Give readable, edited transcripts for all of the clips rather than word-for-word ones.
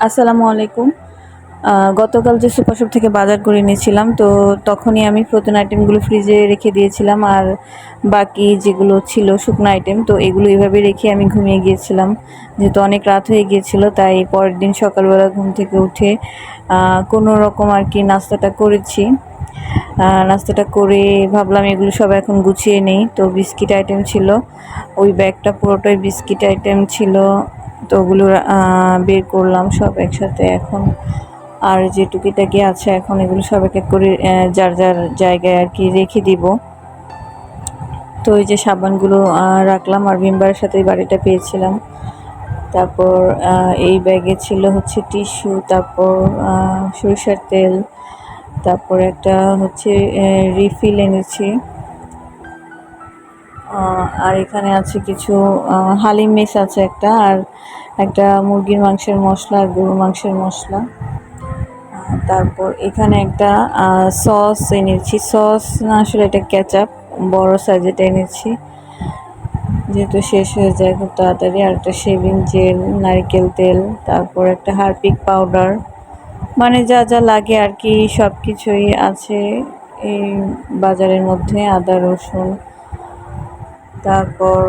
আসসালামু আলাইকুম। গতকাল যে সুপার শপ থেকে বাজার করে এনেছিলাম, তো তখনই আমি ফ্রোজেন আইটেমগুলো ফ্রিজে রেখে দিয়েছিলাম। আর বাকি যেগুলো ছিল শুকনো আইটেম, তো এগুলো এভাবে রেখে আমি ঘুমিয়ে গিয়েছিলাম। যেহেতু অনেক রাত হয়ে গিয়েছিল, তাই পরের দিন সকালবেলা ঘুম থেকে উঠে কোনো রকম আর কি নাস্তাটা করেছি। নাস্তাটা করে ভাবলাম এগুলো সব এখন গুছিয়ে নেই। তো বিস্কিট আইটেম ছিল, ওই ব্যাগটা পুরোটাই বিস্কিট আইটেম ছিল। তো ওগুলো বের করলাম সব একসাথে এখন। আর যে টুকিটাকি আছে এখন এগুলো সব এক এক করে যার যার জায়গায় আর কি রেখে দিব। তো এই যে সাবানগুলো রাখলাম, আর ভিমবারের সাথে এই বাড়িটা পেয়েছিলাম। তারপর এই ব্যাগে ছিল হচ্ছে টিস্যু, তারপর সরিষার তেল, তারপর একটা হচ্ছে রিফিল এনেছি। আর এখানে আছে কিছু হালিম মিক্স আছে একটা, আর একটা মুরগির মাংসের মশলা আর গরুর মাংসের মশলা। তারপর এখানে একটা সস এনেছি, সস না আসলে এটা কেচাপ, বড় সাইজেটা এনেছি যেহেতু শেষ হয়ে যায় খুব তাড়াতাড়ি। আর একটা শেভিং জেল, নারকেল তেল, তারপর একটা হারপিক পাউডার, মানে যা যা লাগে আর কি সব কিছুই আছে এই বাজারের মধ্যে। আদা রসুন, তারপর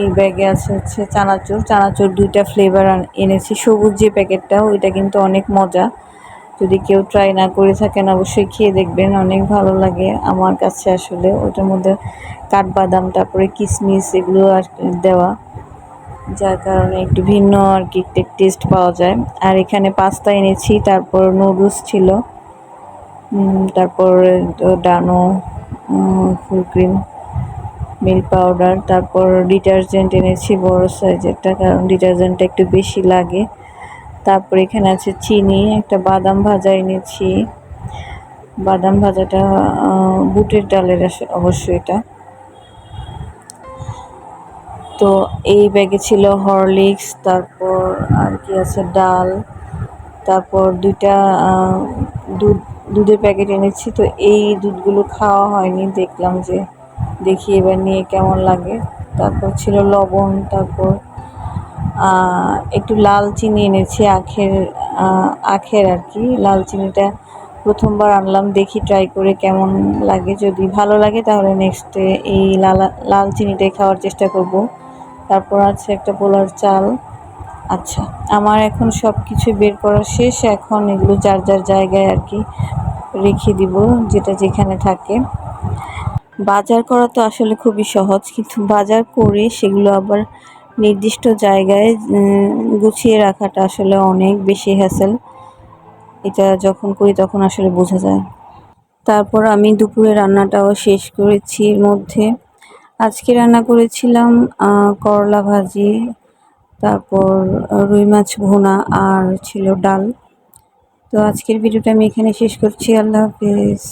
এই ব্যাগে আছে হচ্ছে চানাচুর। চানাচুর 2টা ফ্লেভার এনেছি। সবুজ যে প্যাকেটটা ওইটা কিন্তু অনেক মজা, যদি কেউ ট্রাই না করে থাকেন অবশ্যই খেয়ে দেখবেন, অনেক ভালো লাগে আমার কাছে। আসলে ওটার মধ্যে কাঠবাদাম, তারপরে কিশমিশ এগুলো আর দেওয়া, যার কারণে একটু ভিন্ন আর কি টেস্ট পাওয়া যায়। আর এখানে পাস্তা এনেছি, তারপর নুডলস ছিল, তারপর ডানো, ফুল ক্রিম, মিল্ক পাউডার, তারপর ডিটারজেন্ট এনেছি বড় সাইজেরটা, কারণ ডিটারজেন্টটা একটু বেশি লাগে। তারপর এখানে আছে চিনি, একটা বাদাম ভাজা এনেছি। বাদাম ভাজাটা বুটের ডালের অবশ্যই এটা। তো এই ব্যাগে ছিল হরলিক্স, তারপর আর কি আছে ডাল, তারপর 2টা দুধের প্যাকেট এনেছি। তো এই দুধগুলো খাওয়া হয়নি, দেখলাম যে দেখি এবার নিয়ে কেমন লাগে। তারপর ছিল লবণ, তারপর একটু লাল চিনি এনেছি, আখের আর কি লাল চিনিটা প্রথমবার আনলাম, দেখি ট্রাই করে কেমন লাগে। যদি ভালো লাগে তাহলে নেক্সটে এই লাল চিনিটাই খাওয়ার চেষ্টা করব। তারপর আছে একটা পোলার চাল। আচ্ছা, আমার এখন সব কিছু বের করা শেষ। এখন এগুলো যার যার জায়গায় আর কি রেখে দিব, যেটা যেখানে থাকে। বাজার করা তো আসলে খুবই সহজ, কিন্তু বাজার করে সেগুলো আবার নির্দিষ্ট জায়গায় গুছিয়ে রাখাটা আসলে অনেক বেশি হ্যাসেল। এটা যখন করি তখন আসলে বোঝা যায়। তারপর আমি দুপুরে রান্নাটাও শেষ করেছি। এর মধ্যে আজকে রান্না করেছিলাম করলা ভাজি, তারপর রুই মাছ ভুনা, আর ছিল ডাল। তো আজকের ভিডিওটা আমি এখানে শেষ করছি। আল্লাহ হাফেজ।